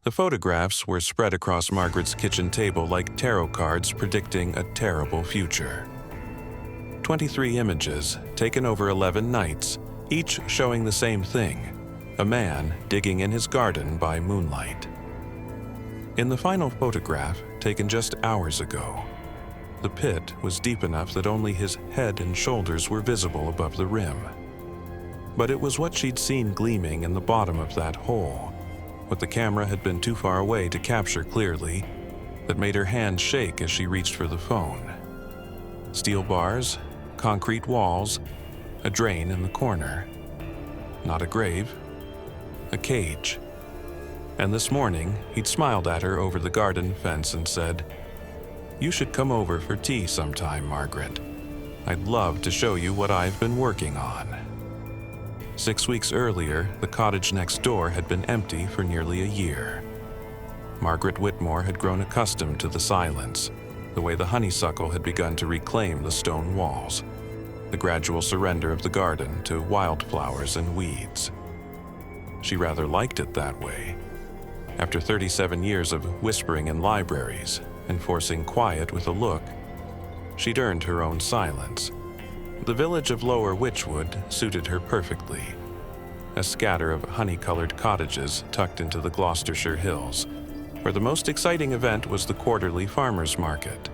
The photographs were spread across Margaret's kitchen table like tarot cards predicting a terrible future. 23 images, taken over 11 nights, each showing the same thing: a man digging in his garden by moonlight. In the final photograph, taken just hours ago, the pit was deep enough that only his head and shoulders were visible above the rim. But it was what she'd seen gleaming in the bottom of that hole, what the camera had been too far away to capture clearly, that made her hand shake as she reached for the phone. Steel bars, concrete walls, a drain in the corner. Not a grave, a cage. And this morning, he'd smiled at her over the garden fence and said, "You should come over for tea sometime, Margaret. I'd love to show you what I've been working on." 6 weeks earlier, the cottage next door had been empty for nearly a year. Margaret Whitmore had grown accustomed to the silence, the way the honeysuckle had begun to reclaim the stone walls, the gradual surrender of the garden to wildflowers and weeds. She rather liked it that way. After 37 years of whispering in libraries, enforcing quiet with a look, she'd earned her own silence. The village of Lower Witchwood suited her perfectly, a scatter of honey-colored cottages tucked into the Gloucestershire hills, where the most exciting event was the quarterly farmers' market,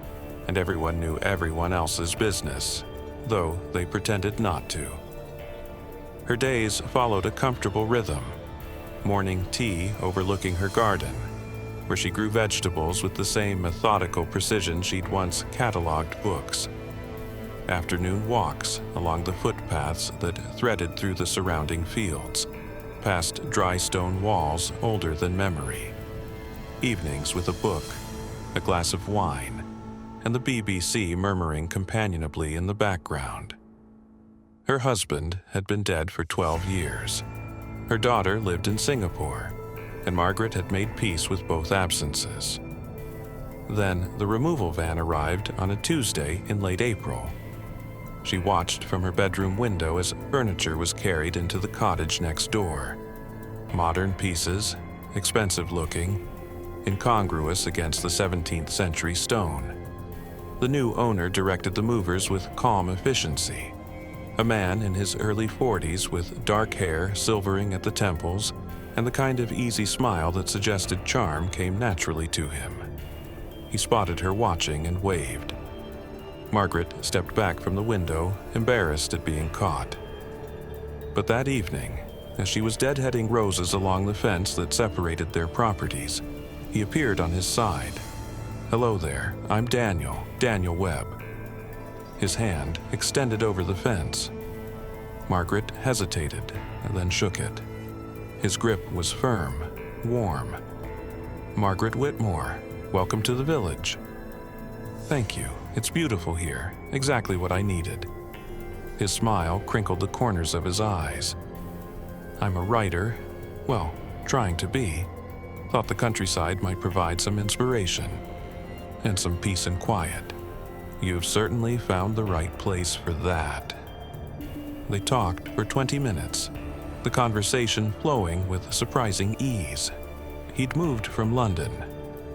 and everyone knew everyone else's business, though they pretended not to. Her days followed a comfortable rhythm: morning tea overlooking her garden, where she grew vegetables with the same methodical precision she'd once cataloged books. Afternoon walks along the footpaths that threaded through the surrounding fields, past dry stone walls older than memory. Evenings with a book, a glass of wine, and the BBC murmuring companionably in the background. Her husband had been dead for 12 years. Her daughter lived in Singapore, and Margaret had made peace with both absences. Then the removal van arrived on a Tuesday in late April. She watched from her bedroom window as furniture was carried into the cottage next door. Modern pieces, expensive looking, incongruous against the 17th century stone. The new owner directed the movers with calm efficiency. A man in his early 40s with dark hair silvering at the temples and the kind of easy smile that suggested charm came naturally to him. He spotted her watching and waved. Margaret stepped back from the window, embarrassed at being caught. But that evening, as she was deadheading roses along the fence that separated their properties, he appeared on his side. "Hello there, I'm Daniel Webb." His hand extended over the fence. Margaret hesitated and then shook it. His grip was firm, warm. "Margaret Whitmore, welcome to the village." "Thank you. It's beautiful here, exactly what I needed." His smile crinkled the corners of his eyes. "I'm a writer, well, trying to be. Thought the countryside might provide some inspiration and some peace and quiet. You've certainly found the right place for that." They talked for 20 minutes, the conversation flowing with surprising ease. He'd moved from London,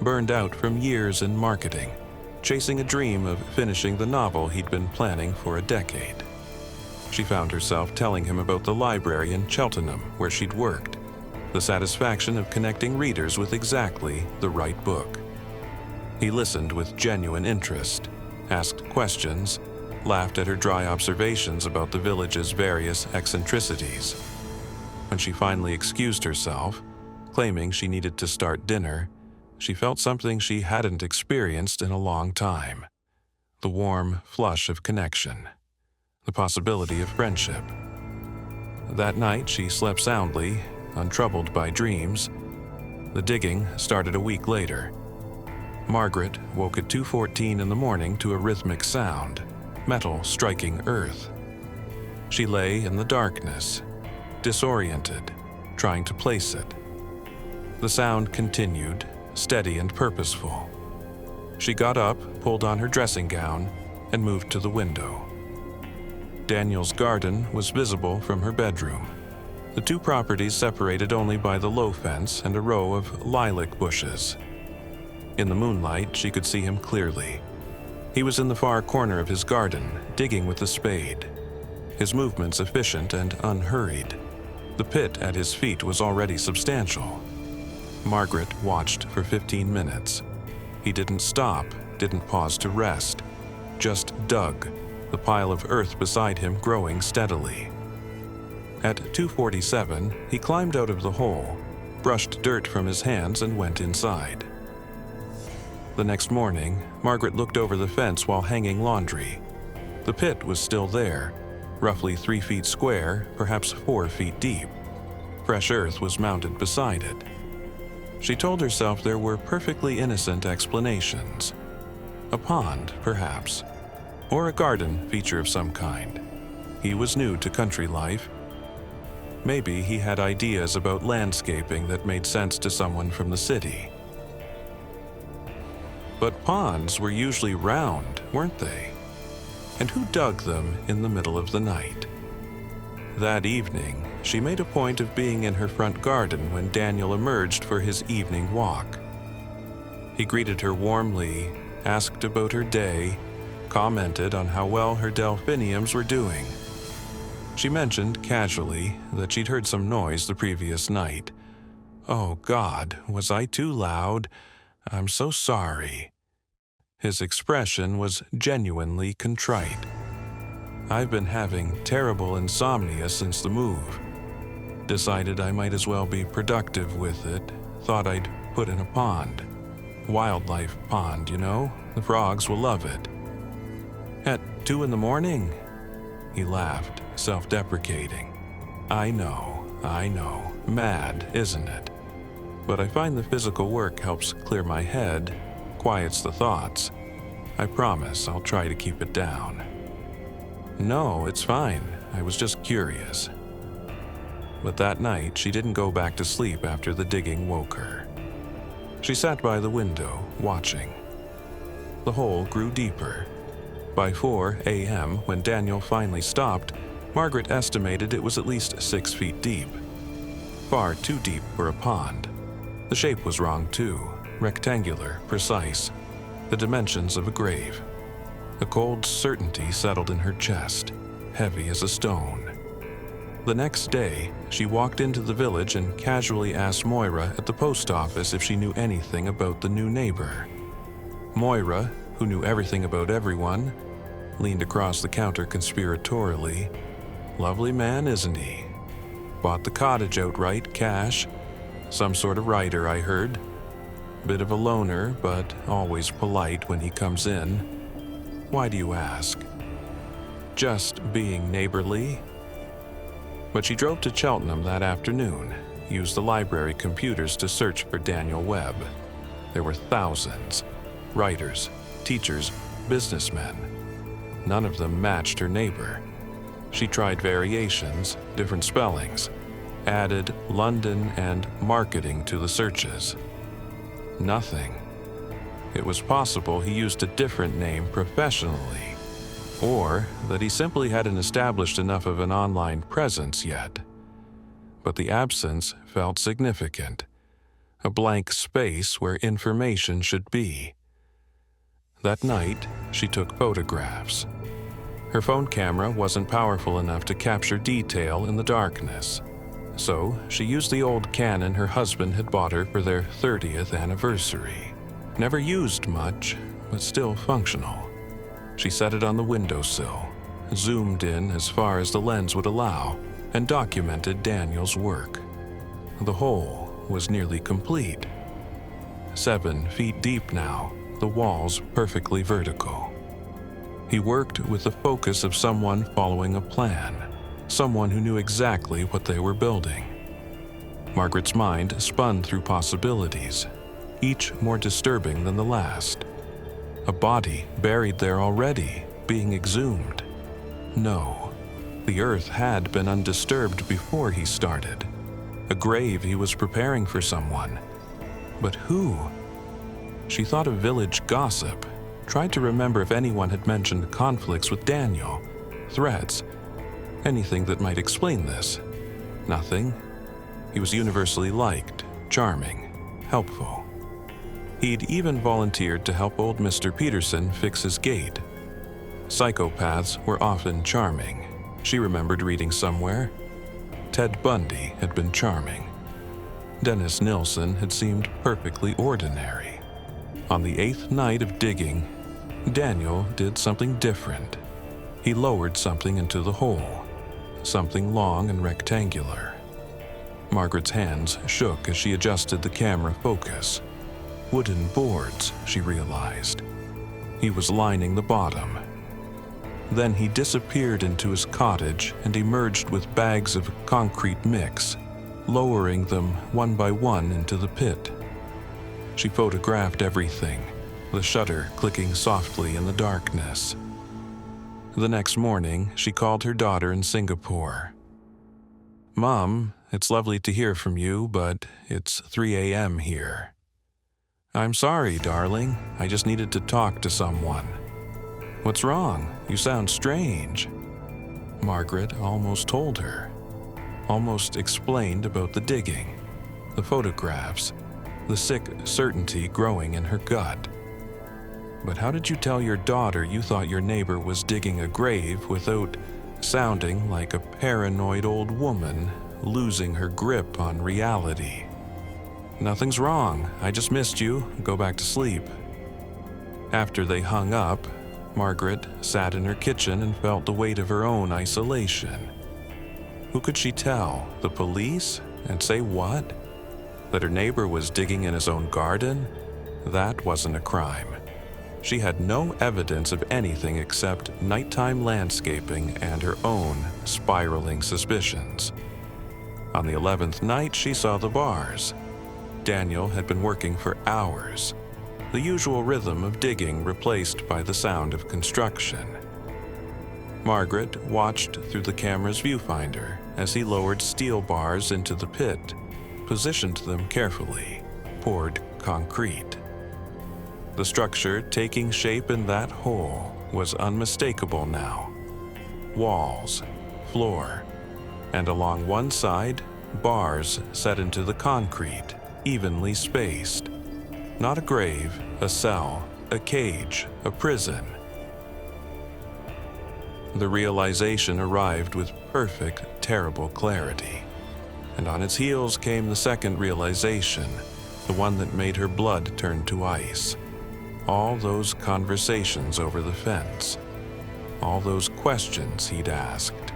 burned out from years in marketing, chasing a dream of finishing the novel he'd been planning for a decade. She found herself telling him about the library in Cheltenham where she'd worked, the satisfaction of connecting readers with exactly the right book. He listened with genuine interest, asked questions, laughed at her dry observations about the village's various eccentricities. When she finally excused herself, claiming she needed to start dinner, she felt something she hadn't experienced in a long time: the warm flush of connection, the possibility of friendship. That night she slept soundly, untroubled by dreams. The digging started a week later. Margaret woke at 2:14 in the morning to a rhythmic sound, metal striking earth. She lay in the darkness, disoriented, trying to place it. The sound continued, steady and purposeful. She got up, pulled on her dressing gown, and moved to the window. Daniel's garden was visible from her bedroom, The two properties separated only by the low fence and a row of lilac bushes. In the moonlight, she could see him clearly. He was in the far corner of his garden, digging with a spade. His movements efficient and unhurried. The pit at his feet was already substantial. Margaret watched for 15 minutes. He didn't stop, didn't pause to rest, just dug, the pile of earth beside him growing steadily. At 2:47, he climbed out of the hole, brushed dirt from his hands, and went inside. The next morning, Margaret looked over the fence while hanging laundry. The pit was still there, roughly 3 feet square, perhaps 4 feet deep. Fresh earth was mounted beside it. She told herself there were perfectly innocent explanations. A pond, perhaps, or a garden feature of some kind. He was new to country life. Maybe he had ideas about landscaping that made sense to someone from the city. But ponds were usually round, weren't they? And who dug them in the middle of the night? That evening, she made a point of being in her front garden when Daniel emerged for his evening walk. He greeted her warmly, asked about her day, commented on how well her delphiniums were doing. She mentioned casually that she'd heard some noise the previous night. "Oh God, was I too loud? I'm so sorry." His expression was genuinely contrite. "I've been having terrible insomnia since the move. Decided I might as well be productive with it. Thought I'd put in a pond. Wildlife pond, you know? The frogs will love it." "At 2 in the morning?" He laughed, self-deprecating. I know. Mad, isn't it? But I find the physical work helps clear my head, quiets the thoughts. I promise I'll try to keep it down." "No, it's fine. I was just curious." But that night, she didn't go back to sleep after the digging woke her. She sat by the window, watching. The hole grew deeper. By 4 a.m., when Daniel finally stopped, Margaret estimated it was at least 6 feet deep. Far too deep for a pond. The shape was wrong too, rectangular, precise, the dimensions of a grave. A cold certainty settled in her chest, heavy as a stone. The next day, she walked into the village and casually asked Moira at the post office if she knew anything about the new neighbor. Moira, who knew everything about everyone, leaned across the counter conspiratorially. "Lovely man, isn't he? Bought the cottage outright, cash. Some sort of writer, I heard. Bit of a loner, but always polite when he comes in. Why do you ask?" "Just being neighborly." But she drove to Cheltenham that afternoon, used the library computers to search for Daniel Webb. There were thousands. Writers, teachers, businessmen. None of them matched her neighbor. She tried variations, different spellings, added London and marketing to the searches. Nothing. It was possible he used a different name professionally, or that he simply hadn't established enough of an online presence yet. But the absence felt significant, a blank space where information should be. That night, she took photographs. Her phone camera wasn't powerful enough to capture detail in the darkness, so she used the old Canon her husband had bought her for their 30th anniversary. Never used much, but still functional. She set it on the windowsill, zoomed in as far as the lens would allow, and documented Daniel's work. The hole was nearly complete. 7 feet deep now, the walls perfectly vertical. He worked with the focus of someone following a plan, someone who knew exactly what they were building. Margaret's mind spun through possibilities, each more disturbing than the last. A body buried there already, being exhumed. No, the earth had been undisturbed before he started. A grave he was preparing for someone. But who? She thought of village gossip, tried to remember if anyone had mentioned conflicts with Daniel, threats, anything that might explain this. Nothing. He was universally liked, charming, helpful. He'd even volunteered to help old Mr. Peterson fix his gate. Psychopaths were often charming. She remembered reading somewhere. Ted Bundy had been charming. Dennis Nilsson had seemed perfectly ordinary. On the 8th night of digging, Daniel did something different. He lowered something into the hole, something long and rectangular. Margaret's hands shook as she adjusted the camera focus. Wooden boards, she realized. He was lining the bottom. Then he disappeared into his cottage and emerged with bags of concrete mix, lowering them one by one into the pit. She photographed everything, the shutter clicking softly in the darkness. The next morning, she called her daughter in Singapore. "Mom, it's lovely to hear from you, but it's 3 a.m. here." "I'm sorry, darling. I just needed to talk to someone." "What's wrong? You sound strange." Margaret almost told her, almost explained about the digging, the photographs, the sick certainty growing in her gut. "But how did you tell your daughter you thought your neighbor was digging a grave without sounding like a paranoid old woman losing her grip on reality?" "Nothing's wrong. I just missed you. Go back to sleep." After they hung up, Margaret sat in her kitchen and felt the weight of her own isolation. Who could she tell? The police? And say what? That her neighbor was digging in his own garden? That wasn't a crime. She had no evidence of anything except nighttime landscaping and her own spiraling suspicions. On the 11th night, she saw the bars. Daniel had been working for hours, the usual rhythm of digging replaced by the sound of construction. Margaret watched through the camera's viewfinder as he lowered steel bars into the pit, positioned them carefully, poured concrete. The structure taking shape in that hole was unmistakable now. Walls, floor, and along one side, bars set into the concrete, evenly spaced. Not a grave, a cell, a cage, a prison. The realization arrived with perfect, terrible clarity. And on its heels came the second realization, the one that made her blood turn to ice. All those conversations over the fence. All those questions he'd asked.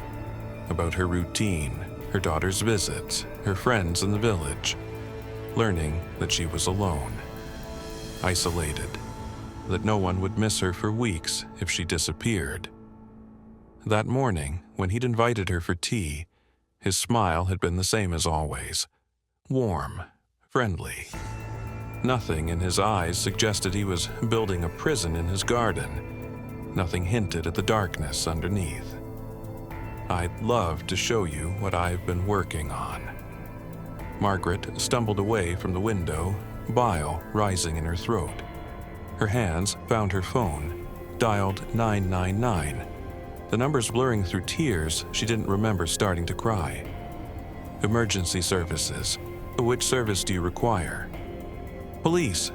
About her routine, her daughter's visits, her friends in the village. Learning that she was alone. Isolated. That no one would miss her for weeks if she disappeared. That morning, when he'd invited her for tea, his smile had been the same as always. Warm, friendly. Nothing in his eyes suggested he was building a prison in his garden. Nothing hinted at the darkness underneath. "I'd love to show you what I've been working on." Margaret stumbled away from the window, bile rising in her throat. Her hands found her phone, dialed 999. The numbers blurring through tears, she didn't remember starting to cry. "Emergency services. Which service do you require?" "Police.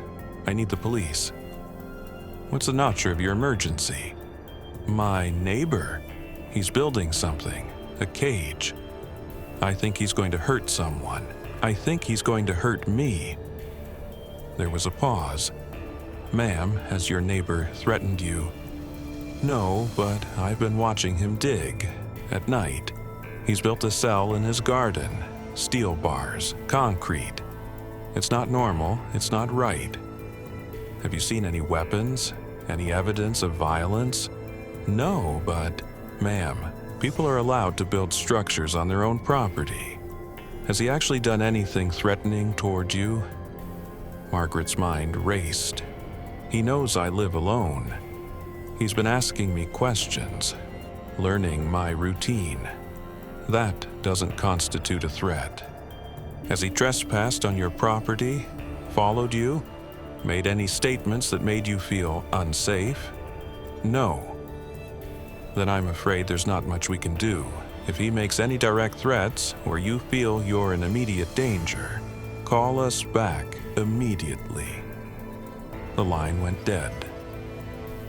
I need the police." "What's the nature of your emergency?" "My neighbor. He's building something. A cage. I think he's going to hurt someone. I think he's going to hurt me." There was a pause. "Ma'am, has your neighbor threatened you?" "No, but I've been watching him dig. At night. He's built a cell in his garden. Steel bars. Concrete. It's not normal. It's not right." "Have you seen any weapons? Any evidence of violence?" "No, but, ma'am, people are allowed to build structures on their own property. Has he actually done anything threatening toward you?" Margaret's mind raced. "He knows I live alone. He's been asking me questions, learning my routine. That doesn't constitute a threat. Has he trespassed on your property, followed you, made any statements that made you feel unsafe?" "No." "Then I'm afraid there's not much we can do. If he makes any direct threats or you feel you're in immediate danger, call us back immediately." The line went dead.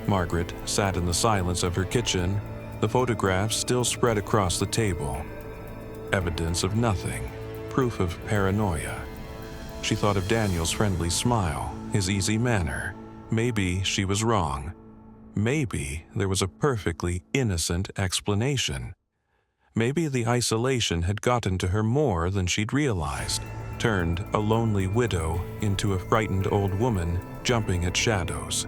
Margaret sat in the silence of her kitchen, the photographs still spread across the table. Evidence of nothing, proof of paranoia. She thought of Daniel's friendly smile, his easy manner. Maybe she was wrong. Maybe there was a perfectly innocent explanation. Maybe the isolation had gotten to her more than she'd realized, turned a lonely widow into a frightened old woman jumping at shadows.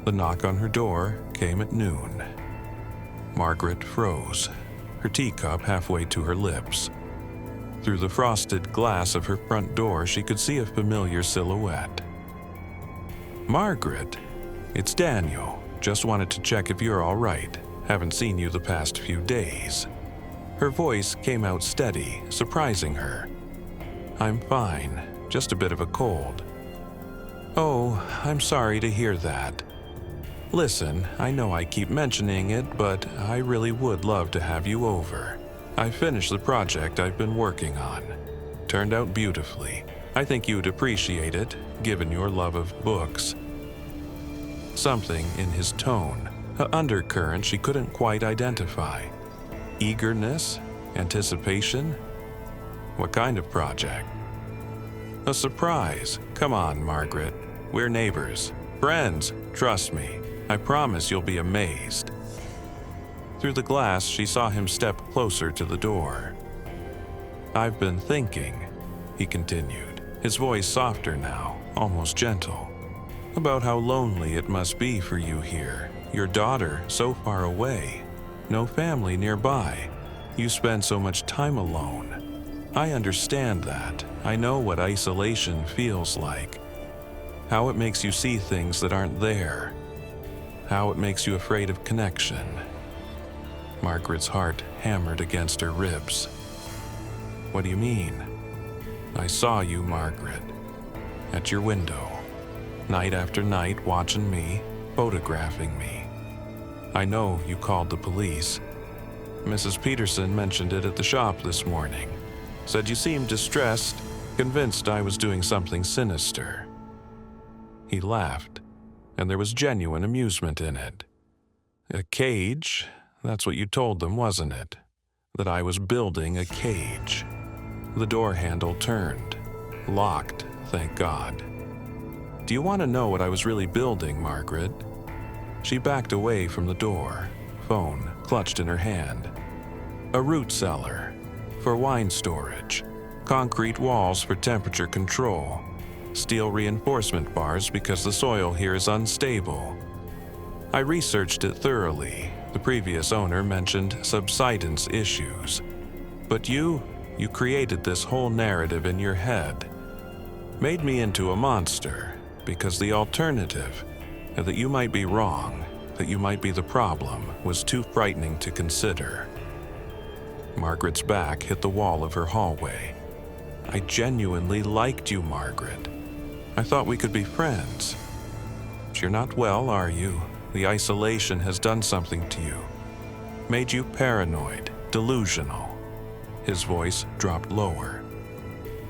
The knock on her door came at noon. Margaret froze, her teacup halfway to her lips. Through the frosted glass of her front door, she could see a familiar silhouette. "Margaret, it's Daniel. Just wanted to check if you're all right. Haven't seen you the past few days." Her voice came out steady, surprising her. "I'm fine, just a bit of a cold." "Oh, I'm sorry to hear that. Listen, I know I keep mentioning it, but I really would love to have you over. I finished the project I've been working on. Turned out beautifully. I think you'd appreciate it, given your love of books." Something in his tone, an undercurrent she couldn't quite identify. Eagerness? Anticipation? What kind of project? "A surprise. Come on, Margaret. We're neighbors. Friends, trust me. I promise you'll be amazed." Through the glass, she saw him step closer to the door. "I've been thinking," he continued, his voice softer now, almost gentle, "about how lonely it must be for you here. Your daughter so far away. No family nearby. You spend so much time alone. I understand that. I know what isolation feels like. How it makes you see things that aren't there. How it makes you afraid of connection." Margaret's heart hammered against her ribs. "What do you mean?" "I saw you, Margaret, at your window, night after night watching me, photographing me. I know you called the police. Mrs. Peterson mentioned it at the shop this morning. Said you seemed distressed, convinced I was doing something sinister." He laughed, and there was genuine amusement in it. "A cage? That's what you told them, wasn't it? That I was building a cage." The door handle turned. Locked, thank God. "Do you want to know what I was really building, Margaret?" She backed away from the door, phone clutched in her hand. "A root cellar, for wine storage. Concrete walls for temperature control. Steel reinforcement bars because the soil here is unstable. I researched it thoroughly. The previous owner mentioned subsidence issues. But you created this whole narrative in your head. Made me into a monster, because the alternative, that you might be wrong, that you might be the problem, was too frightening to consider." Margaret's back hit the wall of her hallway. "I genuinely liked you, Margaret. I thought we could be friends. But you're not well, are you? The isolation has done something to you. Made you paranoid, delusional." His voice dropped lower.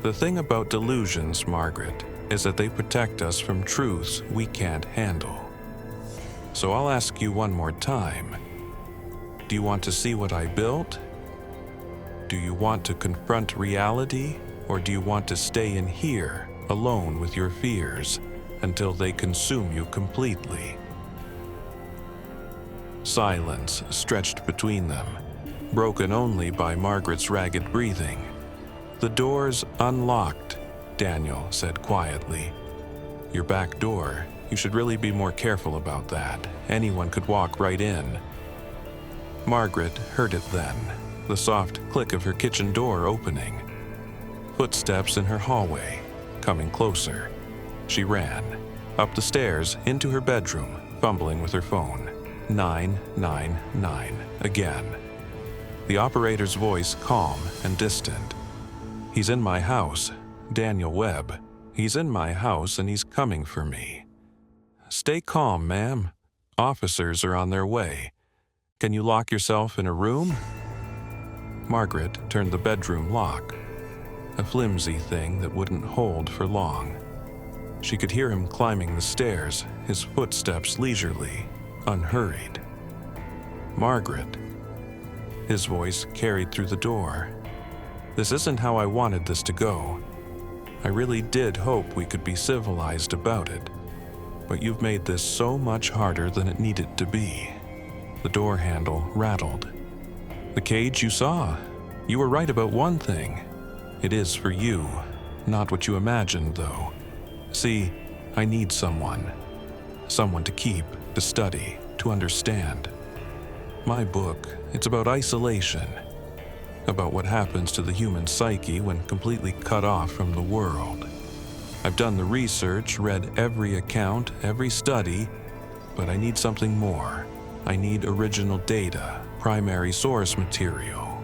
"The thing about delusions, Margaret, is that they protect us from truths we can't handle. So I'll ask you one more time. Do you want to see what I built? Do you want to confront reality, or do you want to stay in here, alone with your fears, until they consume you completely?" Silence stretched between them, broken only by Margaret's ragged breathing. "The door's unlocked," Daniel said quietly. "Your back door. You should really be more careful about that. Anyone could walk right in." Margaret heard it then, the soft click of her kitchen door opening. Footsteps in her hallway, coming closer. She ran, up the stairs, into her bedroom, fumbling with her phone. 999, again. The operator's voice calm and distant. "He's in my house, Daniel Webb. He's in my house and he's coming for me. Stay calm, ma'am. Officers are on their way. Can you lock yourself in a room?" Margaret turned the bedroom lock, a flimsy thing that wouldn't hold for long. She could hear him climbing the stairs, his footsteps leisurely, unhurried. "Margaret." His voice carried through the door. "This isn't how I wanted this to go. I really did hope we could be civilized about it, but you've made this so much harder than it needed to be." The door handle rattled. "The cage you saw. You were right about one thing. It is for you, not what you imagined, though. See, I need someone to keep, to study, to understand. My book, it's about isolation, about what happens to the human psyche when completely cut off from the world. I've done the research, read every account, every study, but I need something more. I need original data, primary source material."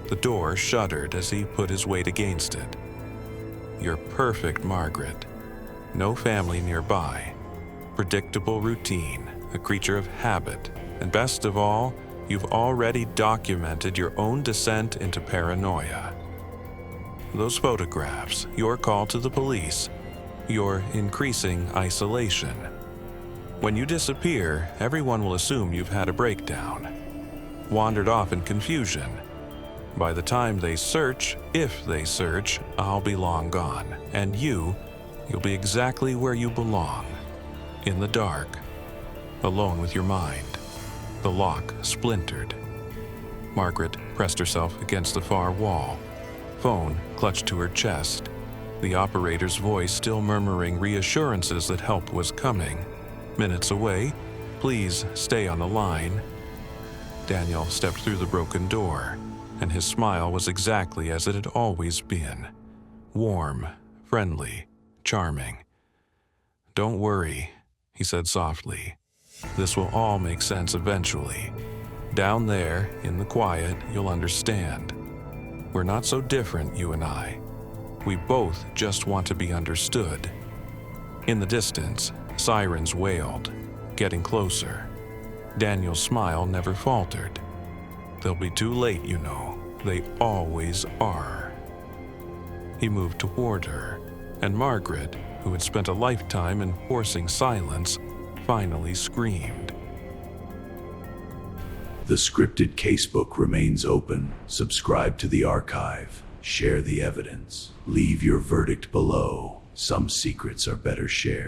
The door shuddered as he put his weight against it. "You're perfect, Margaret. No family nearby. Predictable routine, a creature of habit, and best of all, you've already documented your own descent into paranoia. Those photographs, your call to the police, your increasing isolation. When you disappear, everyone will assume you've had a breakdown, wandered off in confusion. By the time they search, if they search, I'll be long gone, and you'll be exactly where you belong, in the dark, alone with your mind." The lock splintered. Margaret pressed herself against the far wall, phone clutched to her chest, the operator's voice still murmuring reassurances that help was coming. Minutes away, "Please stay on the line." Daniel stepped through the broken door, and his smile was exactly as it had always been. Warm, friendly, charming. "Don't worry," he said softly. "This will all make sense eventually. Down there, in the quiet, you'll understand. We're not so different, you and I. We both just want to be understood." In the distance, sirens wailed, getting closer. Daniel's smile never faltered. "They'll be too late, you know. They always are." He moved toward her, and Margaret, who had spent a lifetime enforcing silence, finally screamed. The scripted casebook remains open. Subscribe to the archive. Share the evidence. Leave your verdict below. Some secrets are better shared.